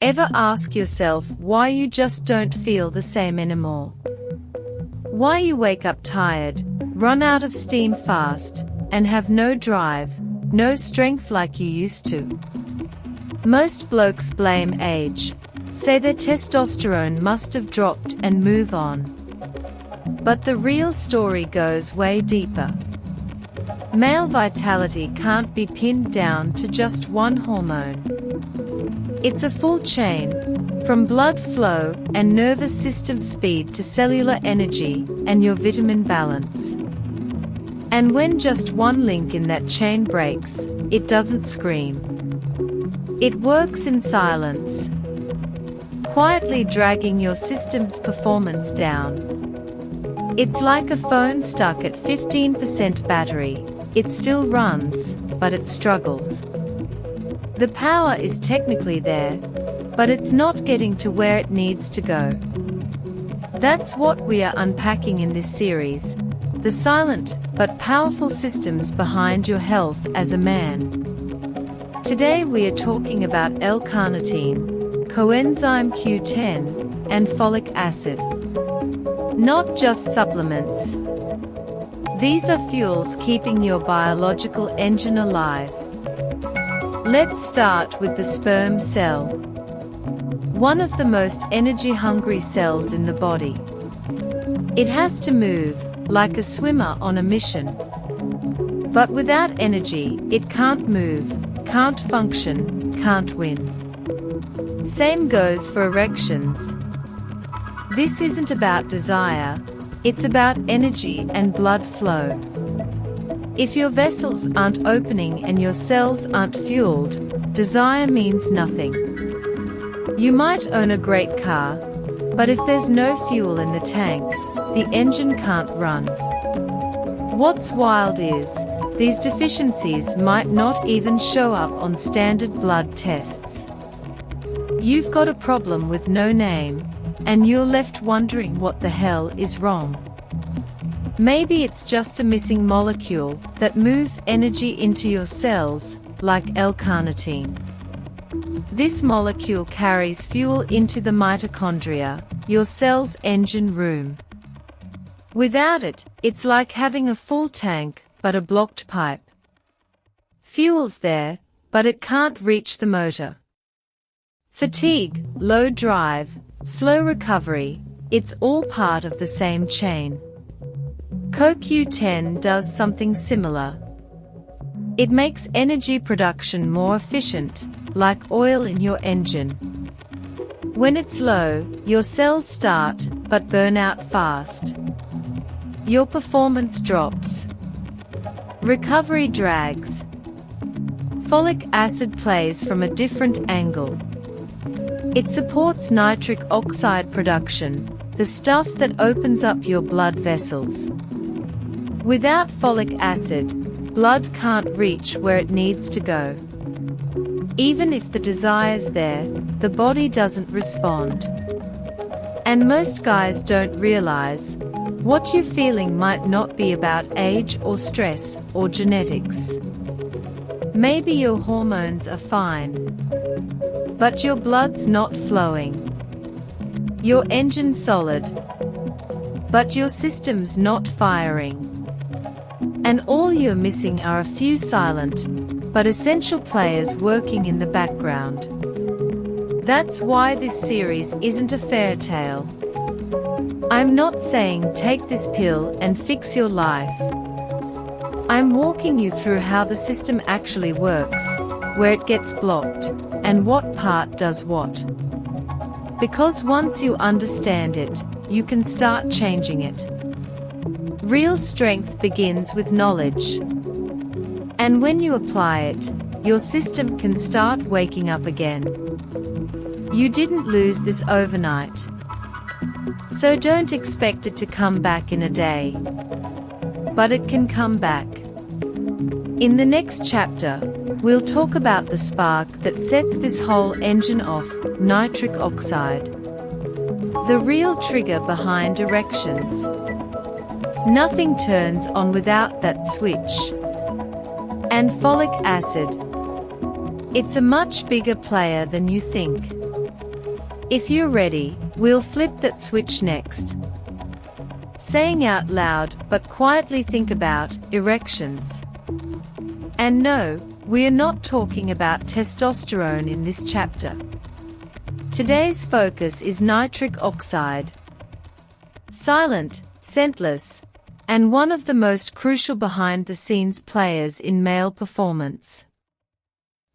Ever ask yourself why you just don't feel the same anymore? Why you wake up tired, run out of steam fast, and have no drive, no strength like you used to? Most blokes blame age, say their testosterone must have dropped and move on. But the real story goes way deeper. Male vitality can't be pinned down to just one hormone. It's a full chain, from blood flow and nervous system speed to cellular energy and your vitamin balance. And when just one link in that chain breaks, it doesn't scream. It works in silence, quietly dragging your system's performance down. It's like a phone stuck at 15% battery. It still runs, but it struggles. The power is technically there, but it's not getting to where it needs to go. That's what we are unpacking in this series, the silent but powerful systems behind your health as a man. Today we are talking about L-Carnitine, Coenzyme Q10, and Folic Acid. Not just supplements. These are fuels keeping your biological engine alive. Let's start with the sperm cell. One of the most energy-hungry cells in the body. It has to move, like a swimmer on a mission. But without energy, it can't move, can't function, can't win. Same goes for erections. This isn't about desire, it's about energy and blood flow. If your vessels aren't opening and your cells aren't fueled, desire means nothing. You might own a great car, but if there's no fuel in the tank, the engine can't run. What's wild is, these deficiencies might not even show up on standard blood tests. You've got a problem with no name, and you're left wondering what the hell is wrong. Maybe it's just a missing molecule that moves energy into your cells, like L-Carnitine. This molecule carries fuel into the mitochondria, your cell's engine room. Without it, it's like having a full tank, but a blocked pipe. Fuel's there, but it can't reach the motor. Fatigue, low drive, slow recovery, it's all part of the same chain. CoQ10 does something similar. It makes energy production more efficient, like oil in your engine. When it's low, your cells start, but burn out fast. Your performance drops. Recovery drags. Folic acid plays from a different angle. It supports nitric oxide production, the stuff that opens up your blood vessels. Without folic acid, blood can't reach where it needs to go. Even if the desire's there, the body doesn't respond. And most guys don't realize, what you're feeling might not be about age or stress or genetics. Maybe your hormones are fine, but your blood's not flowing. Your engine's solid, but your system's not firing. And all you're missing are a few silent, but essential players working in the background. That's why this series isn't a fairy tale. I'm not saying take this pill and fix your life. I'm walking you through how the system actually works, where it gets blocked, and what part does what. Because once you understand it, you can start changing it. Real strength begins with knowledge. And when you apply it, your system can start waking up again. You didn't lose this overnight. So don't expect it to come back in a day. But it can come back. In the next chapter, we'll talk about the spark that sets this whole engine off, nitric oxide. The real trigger behind erections. Nothing turns on without that switch. And folic acid. It's a much bigger player than you think. If you're ready, we'll flip that switch next. Saying out loud, but quietly think about, erections. And no, we are not talking about testosterone in this chapter. Today's focus is nitric oxide. Silent, scentless, and one of the most crucial behind-the-scenes players in male performance.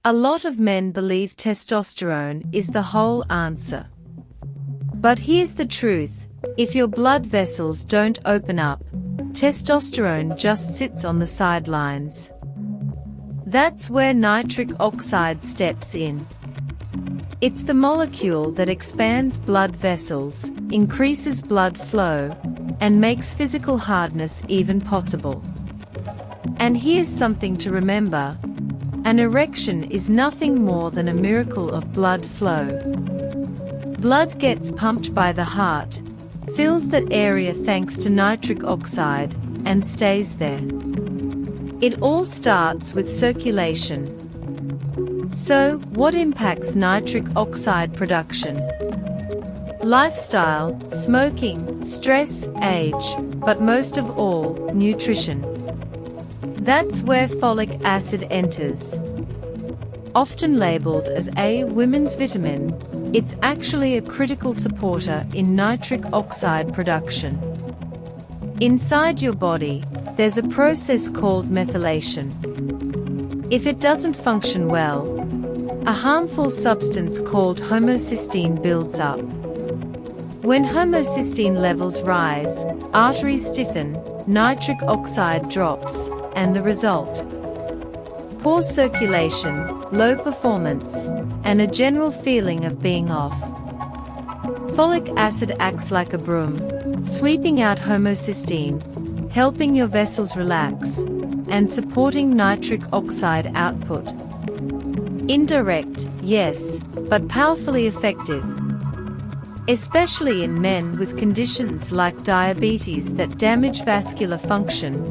A lot of men believe testosterone is the whole answer. But here's the truth, if your blood vessels don't open up, testosterone just sits on the sidelines. That's where nitric oxide steps in. It's the molecule that expands blood vessels, increases blood flow, and makes physical hardness even possible. And here's something to remember. An erection is nothing more than a miracle of blood flow. Blood gets pumped by the heart, fills that area thanks to nitric oxide, and stays there. It all starts with circulation. So, what impacts nitric oxide production? Lifestyle, smoking, stress, age, but most of all, nutrition. That's where folic acid enters. Often labeled as a women's vitamin, it's actually a critical supporter in nitric oxide production. Inside your body, there's a process called methylation. If it doesn't function well, a harmful substance called homocysteine builds up. When homocysteine levels rise, arteries stiffen, nitric oxide drops, and the result? Poor circulation, low performance, and a general feeling of being off. Folic acid acts like a broom, sweeping out homocysteine, helping your vessels relax, and supporting nitric oxide output. Indirect, yes, but powerfully effective. Especially in men with conditions like diabetes that damage vascular function,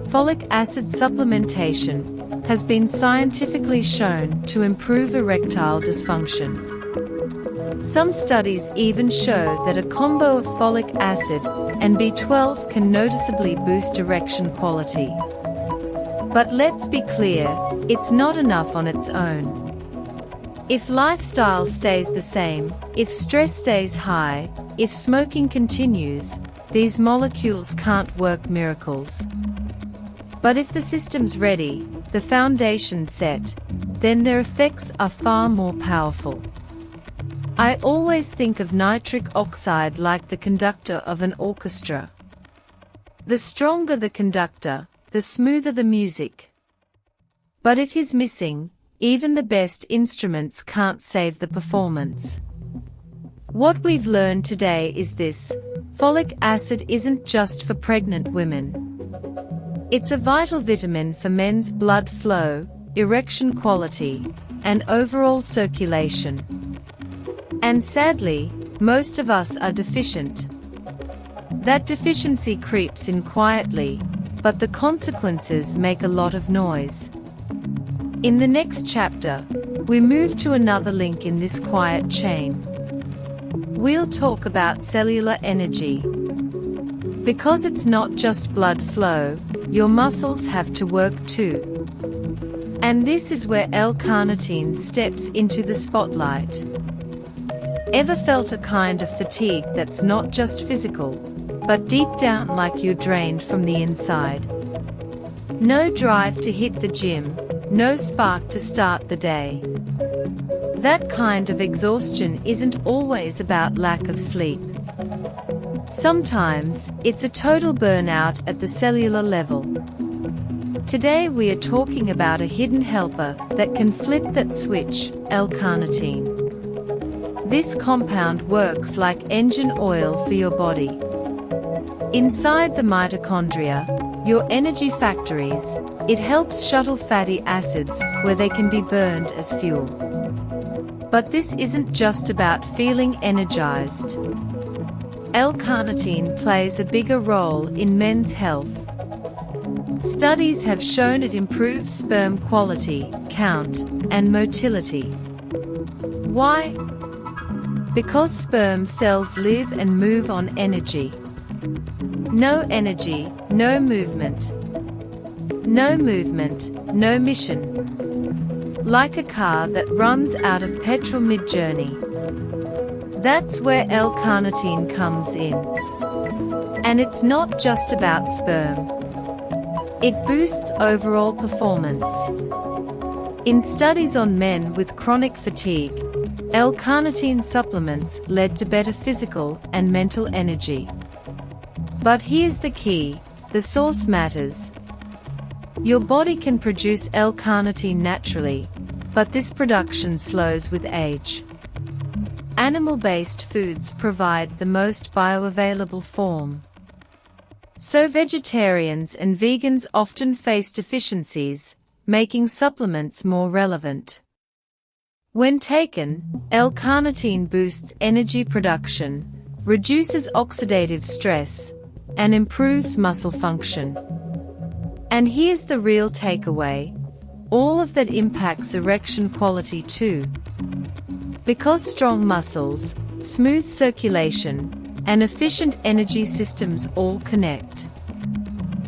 folic acid supplementation has been scientifically shown to improve erectile dysfunction. Some studies even show that a combo of folic acid and B12 can noticeably boost erection quality. But let's be clear, it's not enough on its own. If lifestyle stays the same, if stress stays high, if smoking continues, these molecules can't work miracles. But if the system's ready, the foundation's set, then their effects are far more powerful. I always think of nitric oxide like the conductor of an orchestra. The stronger the conductor, the smoother the music. But if he's missing, even the best instruments can't save the performance. What we've learned today is this: folic acid isn't just for pregnant women. It's a vital vitamin for men's blood flow, erection quality, and overall circulation. And sadly, most of us are deficient. That deficiency creeps in quietly, but the consequences make a lot of noise. In the next chapter, we move to another link in this quiet chain. We'll talk about cellular energy. Because it's not just blood flow, your muscles have to work too. And this is where L-Carnitine steps into the spotlight. Ever felt a kind of fatigue that's not just physical, but deep down like you're drained from the inside? No drive to hit the gym, no spark to start the day. That kind of exhaustion isn't always about lack of sleep. Sometimes, it's a total burnout at the cellular level. Today we are talking about a hidden helper that can flip that switch, L-Carnitine. This compound works like engine oil for your body. Inside the mitochondria, your energy factories, it helps shuttle fatty acids where they can be burned as fuel. But this isn't just about feeling energized. L-Carnitine plays a bigger role in men's health. Studies have shown it improves sperm quality, count, and motility. Why? Because sperm cells live and move on energy. No energy, no movement. No movement, no mission. Like a car that runs out of petrol mid-journey. That's where L-Carnitine comes in. And it's not just about sperm. It boosts overall performance. In studies on men with chronic fatigue, L-Carnitine supplements led to better physical and mental energy. But here's the key: the source matters. Your body can produce L-Carnitine naturally, but this production slows with age. Animal-based foods provide the most bioavailable form. So vegetarians and vegans often face deficiencies, making supplements more relevant. When taken, L-Carnitine boosts energy production, reduces oxidative stress, and improves muscle function. And here's the real takeaway: all of that impacts erection quality too. Because strong muscles, smooth circulation, and efficient energy systems all connect.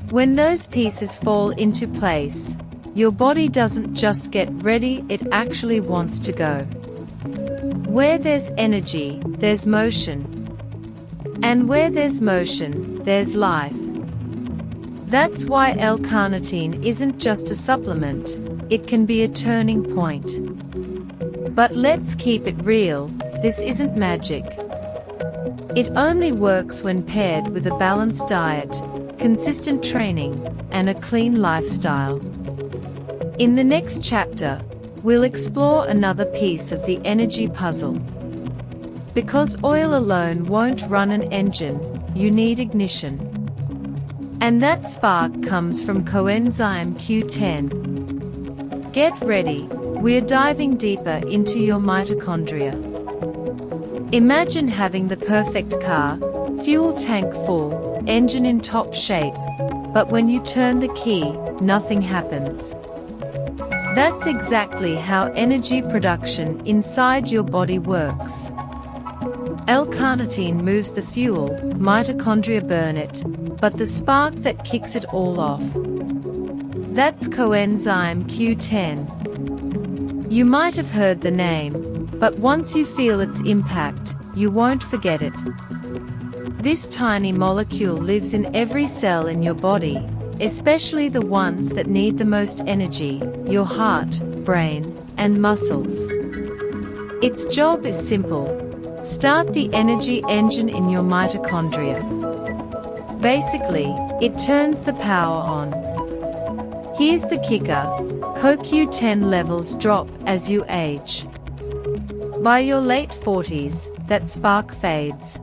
When those pieces fall into place, your body doesn't just get ready, it actually wants to go. Where there's energy, there's motion. And where there's motion, there's life. That's why L-Carnitine isn't just a supplement, it can be a turning point. But let's keep it real, this isn't magic. It only works when paired with a balanced diet, consistent training, and a clean lifestyle. In the next chapter, we'll explore another piece of the energy puzzle. Because oil alone won't run an engine, you need ignition. And that spark comes from Coenzyme Q10. Get ready, we're diving deeper into your mitochondria. Imagine having the perfect car, fuel tank full, engine in top shape, but when you turn the key, nothing happens. That's exactly how energy production inside your body works. L-Carnitine moves the fuel, mitochondria burn it, but the spark that kicks it all off. That's Coenzyme Q10. You might have heard the name, but once you feel its impact, you won't forget it. This tiny molecule lives in every cell in your body, especially the ones that need the most energy, your heart, brain, and muscles. Its job is simple: start the energy engine in your mitochondria. Basically, it turns the power on. Here's the kicker: CoQ10 levels drop as you age. By your late 40s, that spark fades.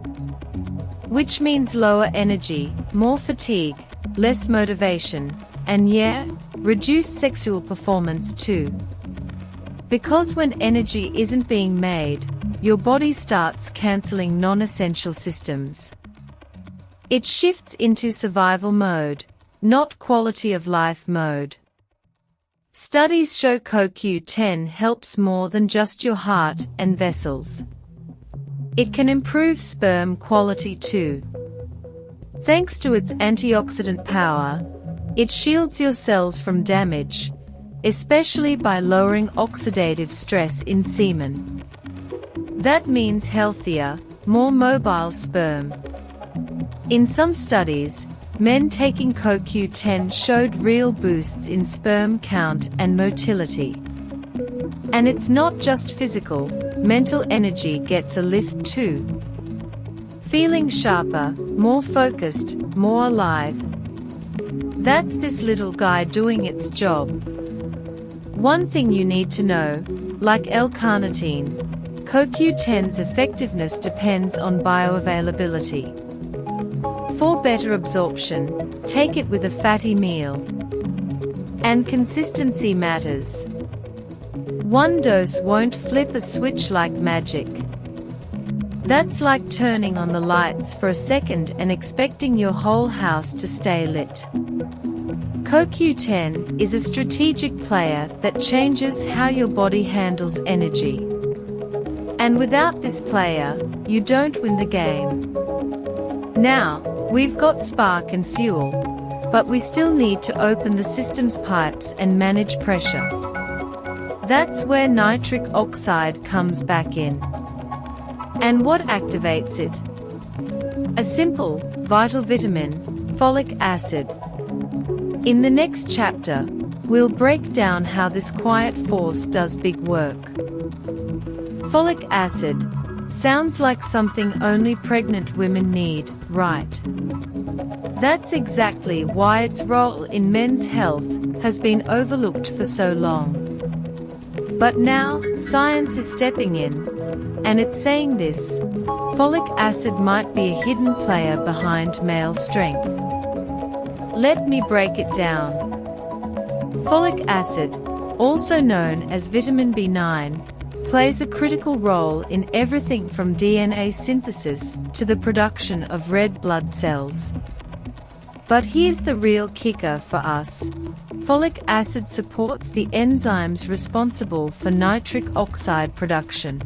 Which means lower energy, more fatigue, less motivation, and yeah, reduced sexual performance too. Because when energy isn't being made, your body starts canceling non-essential systems. It shifts into survival mode, not quality of life mode. Studies show CoQ10 helps more than just your heart and vessels. It can improve sperm quality too. Thanks to its antioxidant power, it shields your cells from damage, especially by lowering oxidative stress in semen. That means healthier, more mobile sperm. In some studies, men taking CoQ10 showed real boosts in sperm count and motility. And it's not just physical, mental energy gets a lift too. Feeling sharper, more focused, more alive. That's this little guy doing its job. One thing you need to know, like L-Carnitine, CoQ10's effectiveness depends on bioavailability. For better absorption, take it with a fatty meal. And consistency matters. One dose won't flip a switch like magic. That's like turning on the lights for a second and expecting your whole house to stay lit. CoQ10 is a strategic player that changes how your body handles energy. And without this player, you don't win the game. Now, we've got spark and fuel, but we still need to open the system's pipes and manage pressure. That's where nitric oxide comes back in. And what activates it? A simple, vital vitamin, folic acid. In the next chapter, we'll break down how this quiet force does big work. Folic acid sounds like something only pregnant women need, right? That's exactly why its role in men's health has been overlooked for so long. But now, science is stepping in, and it's saying this: folic acid might be a hidden player behind male strength. Let me break it down. Folic acid, also known as vitamin B9, plays a critical role in everything from DNA synthesis to the production of red blood cells. But here's the real kicker for us. Folic acid supports the enzymes responsible for nitric oxide production.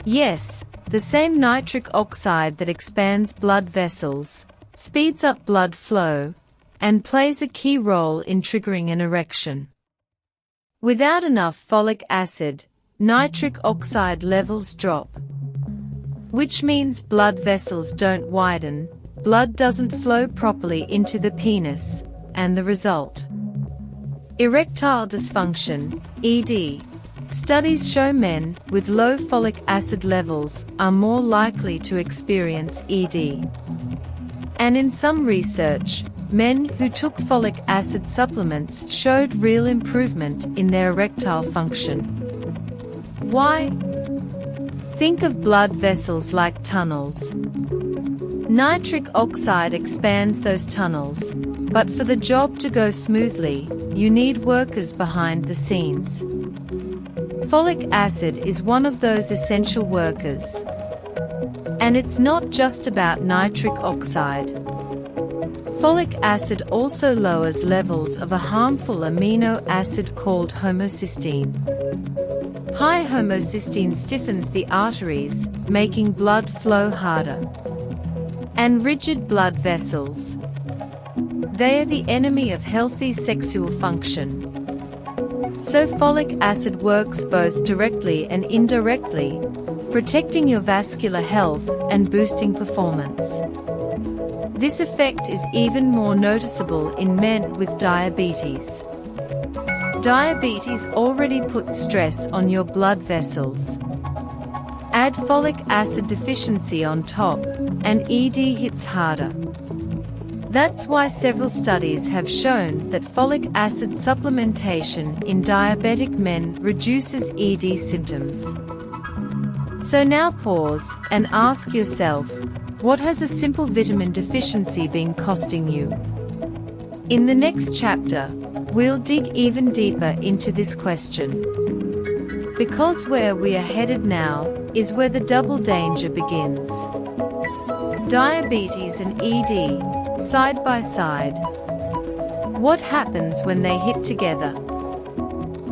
Yes, the same nitric oxide that expands blood vessels, speeds up blood flow, and plays a key role in triggering an erection. Without enough folic acid, nitric oxide levels drop, which means blood vessels don't widen, blood doesn't flow properly into the penis, and the result: erectile dysfunction, ED. Studies show men with low folic acid levels are more likely to experience ED. And in some research, men who took folic acid supplements showed real improvement in their erectile function. Why? Think of blood vessels like tunnels. Nitric oxide expands those tunnels, but for the job to go smoothly, you need workers behind the scenes. Folic acid is one of those essential workers. And it's not just about nitric oxide. Folic acid also lowers levels of a harmful amino acid called homocysteine. High homocysteine stiffens the arteries, making blood flow harder. And rigid blood vessels. They are the enemy of healthy sexual function. So folic acid works both directly and indirectly, protecting your vascular health and boosting performance. This effect is even more noticeable in men with diabetes. Diabetes already puts stress on your blood vessels. Add folic acid deficiency on top, and ED hits harder. That's why several studies have shown that folic acid supplementation in diabetic men reduces ED symptoms. So now pause and ask yourself, what has a simple vitamin deficiency been costing you? In the next chapter, we'll dig even deeper into this question. Because where we are headed now is where the double danger begins. Diabetes and ED, side by side. What happens when they hit together?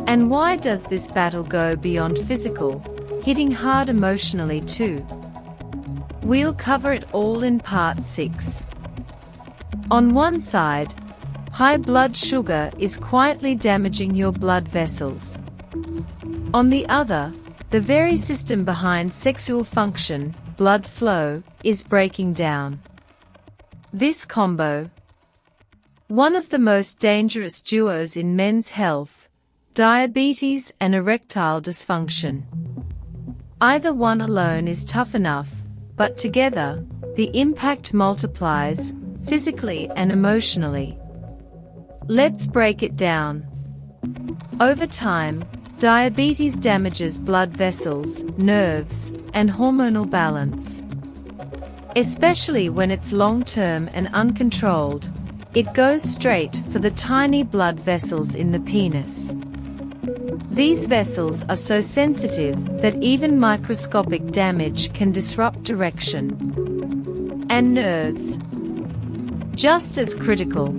And why does this battle go beyond physical, hitting hard emotionally too? We'll cover it all in part 6. On one side, high blood sugar is quietly damaging your blood vessels. On the other, the very system behind sexual function, blood flow, is breaking down. This combo, one of the most dangerous duos in men's health, diabetes and erectile dysfunction. Either one alone is tough enough, but together, the impact multiplies, physically and emotionally. Let's break it down. Over time, diabetes damages blood vessels, nerves, and hormonal balance. Especially when it's long-term and uncontrolled, it goes straight for the tiny blood vessels in the penis. These vessels are so sensitive that even microscopic damage can disrupt erection. And nerves, just as critical.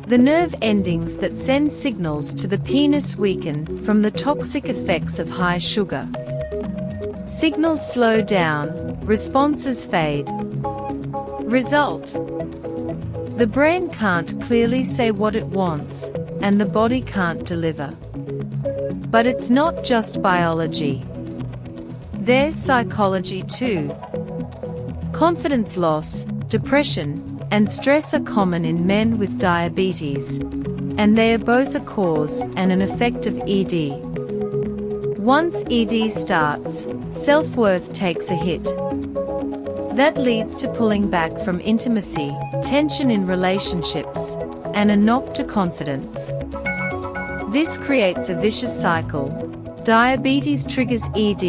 The nerve endings that send signals to the penis weaken from the toxic effects of high sugar. Signals slow down, responses fade. Result: the brain can't clearly say what it wants, and the body can't deliver. But it's not just biology. There's psychology too. Confidence loss, depression, and stress are common in men with diabetes, and they are both a cause and an effect of ED. Once ED starts, self-worth takes a hit. That leads to pulling back from intimacy, tension in relationships, and a knock to confidence. This creates a vicious cycle. Diabetes triggers ED,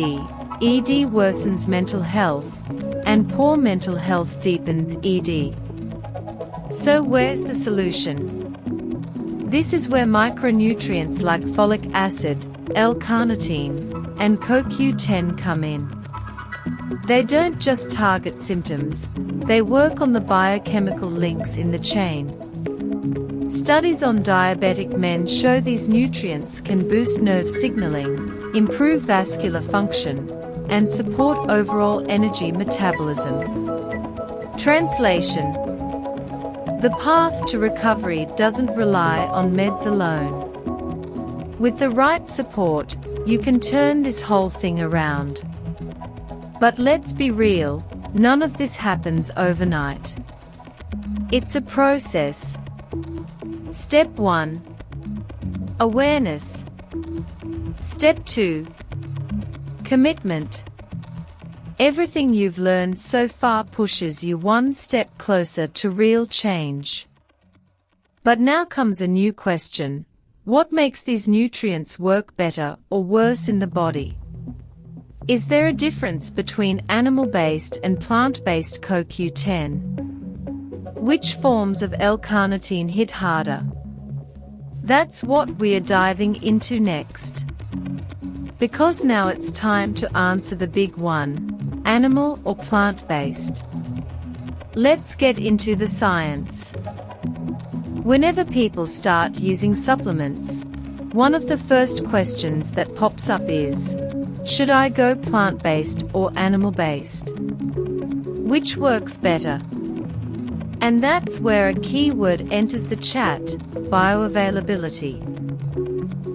ED worsens mental health, and poor mental health deepens ED. So where's the solution? This is where micronutrients like folic acid, L-Carnitine, and CoQ10 come in. They don't just target symptoms, they work on the biochemical links in the chain. Studies on diabetic men show these nutrients can boost nerve signaling, improve vascular function, and support overall energy metabolism. Translation: the path to recovery doesn't rely on meds alone. With the right support, you can turn this whole thing around. But let's be real, none of this happens overnight. It's a process. Step 1. Awareness. Step 2. Commitment. Everything you've learned so far pushes you one step closer to real change. But now comes a new question. What makes these nutrients work better or worse in the body? Is there a difference between animal-based and plant-based CoQ10? Which forms of L-Carnitine hit harder? That's what we are diving into next. Because now it's time to answer the big one: animal or plant-based? Let's get into the science. Whenever people start using supplements, one of the first questions that pops up is, should I go plant-based or animal-based? Which works better? And that's where a key word enters the chat: bioavailability.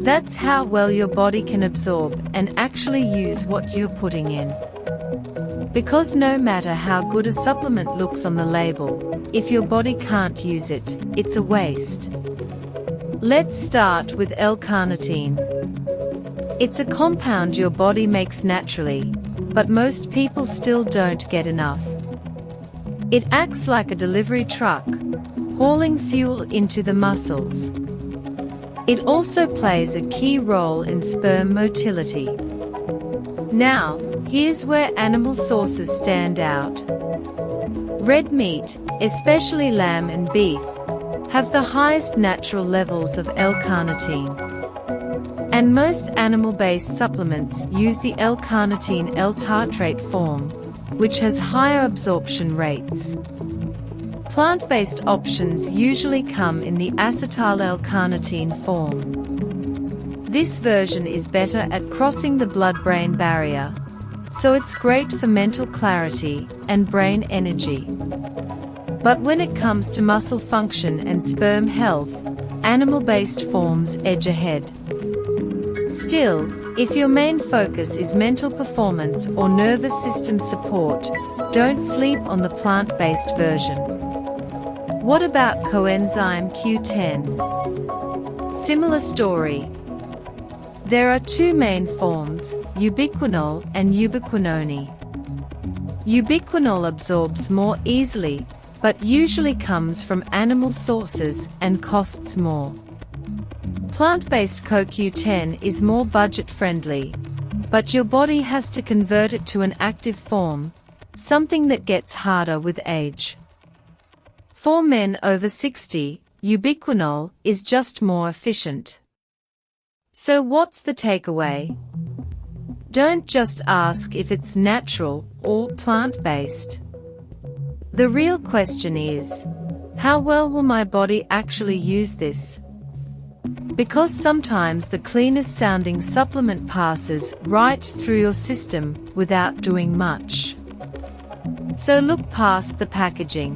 That's how well your body can absorb and actually use what you're putting in. Because no matter how good a supplement looks on the label, if your body can't use it, it's a waste. Let's start with L-Carnitine. It's a compound your body makes naturally, but most people still don't get enough. It acts like a delivery truck, hauling fuel into the muscles. It also plays a key role in sperm motility. Now, here's where animal sources stand out. Red meat, especially lamb and beef, have the highest natural levels of L-Carnitine. And most animal-based supplements use the L-Carnitine L-tartrate form, which has higher absorption rates. Plant-based options usually come in the acetyl L-Carnitine form. This version is better at crossing the blood-brain barrier, so it's great for mental clarity and brain energy. But when it comes to muscle function and sperm health, animal-based forms edge ahead. Still, if your main focus is mental performance or nervous system support, don't sleep on the plant-based version. What about Coenzyme Q10? Similar story. There are two main forms, ubiquinol and ubiquinone. Ubiquinol absorbs more easily, but usually comes from animal sources and costs more. Plant-based CoQ10 is more budget-friendly, but your body has to convert it to an active form, something that gets harder with age. For men over 60, ubiquinol is just more efficient. So what's the takeaway? Don't just ask if it's natural or plant-based. The real question is, how well will my body actually use this? Because sometimes the cleanest sounding supplement passes right through your system without doing much. So look past the packaging.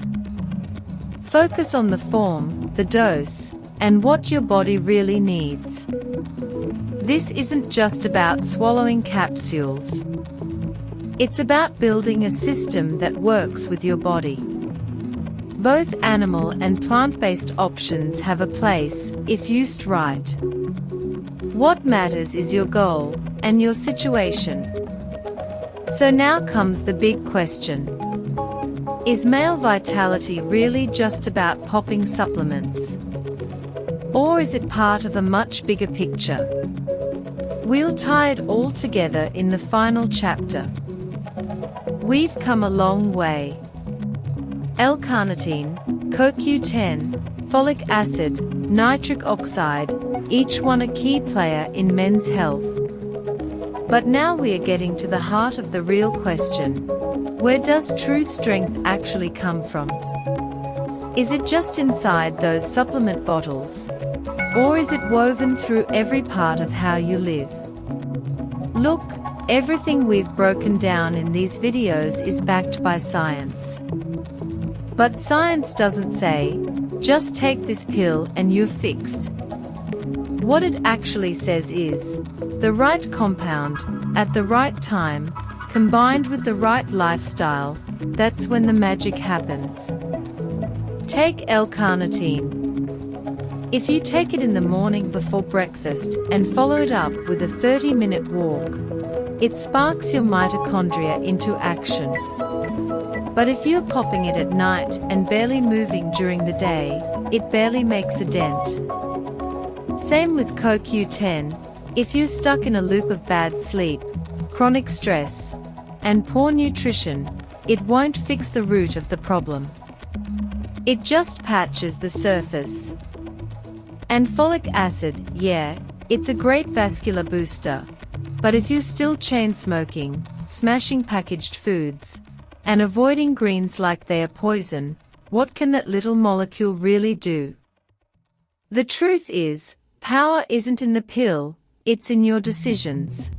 Focus on the form, the dose, and what your body really needs. This isn't just about swallowing capsules. It's about building a system that works with your body. Both animal and plant-based options have a place, if used right. What matters is your goal, and your situation. So now comes the big question. Is male vitality really just about popping supplements? Or is it part of a much bigger picture? We'll tie it all together in the final chapter. We've come a long way. L-Carnitine, CoQ10, folic acid, nitric oxide, each one a key player in men's health. But now we are getting to the heart of the real question. Where does true strength actually come from? Is it just inside those supplement bottles? Or is it woven through every part of how you live? Look, everything we've broken down in these videos is backed by science. But science doesn't say, just take this pill and you're fixed. What it actually says is, the right compound, at the right time, combined with the right lifestyle, that's when the magic happens. Take L-Carnitine. If you take it in the morning before breakfast and follow it up with a 30-minute walk, it sparks your mitochondria into action. But if you're popping it at night and barely moving during the day, it barely makes a dent. Same with CoQ10. If you're stuck in a loop of bad sleep, chronic stress, and poor nutrition, it won't fix the root of the problem. It just patches the surface. And folic acid, yeah, it's a great vascular booster. But if you're still chain smoking, smashing packaged foods, and avoiding greens like they are poison, what can that little molecule really do? The truth is, power isn't in the pill, it's in your decisions.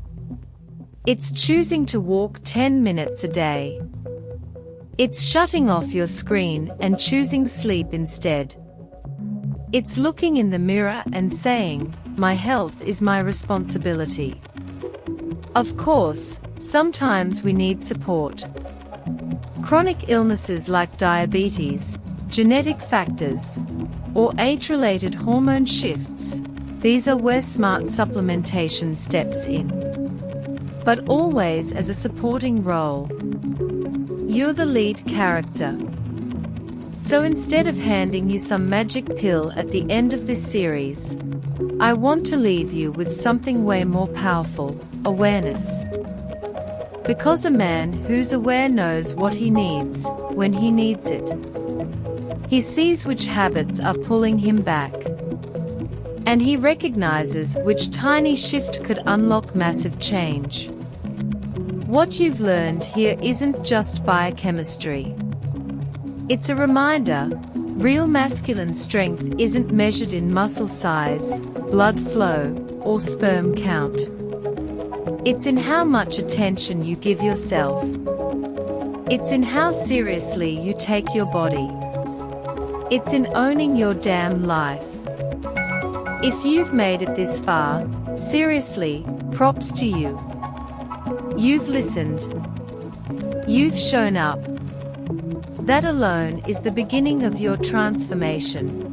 It's choosing to walk 10 minutes a day. It's shutting off your screen and choosing sleep instead. It's looking in the mirror and saying, my health is my responsibility. Of course, sometimes we need support. Chronic illnesses like diabetes, genetic factors, or age-related hormone shifts, these are where smart supplementation steps in. But always as a supporting role. You're the lead character. So instead of handing you some magic pill at the end of this series, I want to leave you with something way more powerful, awareness. Because a man who's aware knows what he needs, when he needs it. He sees which habits are pulling him back. And he recognizes which tiny shift could unlock massive change. What you've learned here isn't just biochemistry. It's a reminder, real masculine strength isn't measured in muscle size, blood flow, or sperm count. It's in how much attention you give yourself. It's in how seriously you take your body. It's in owning your damn life. If you've made it this far, seriously, props to you. You've listened. You've shown up. That alone is the beginning of your transformation.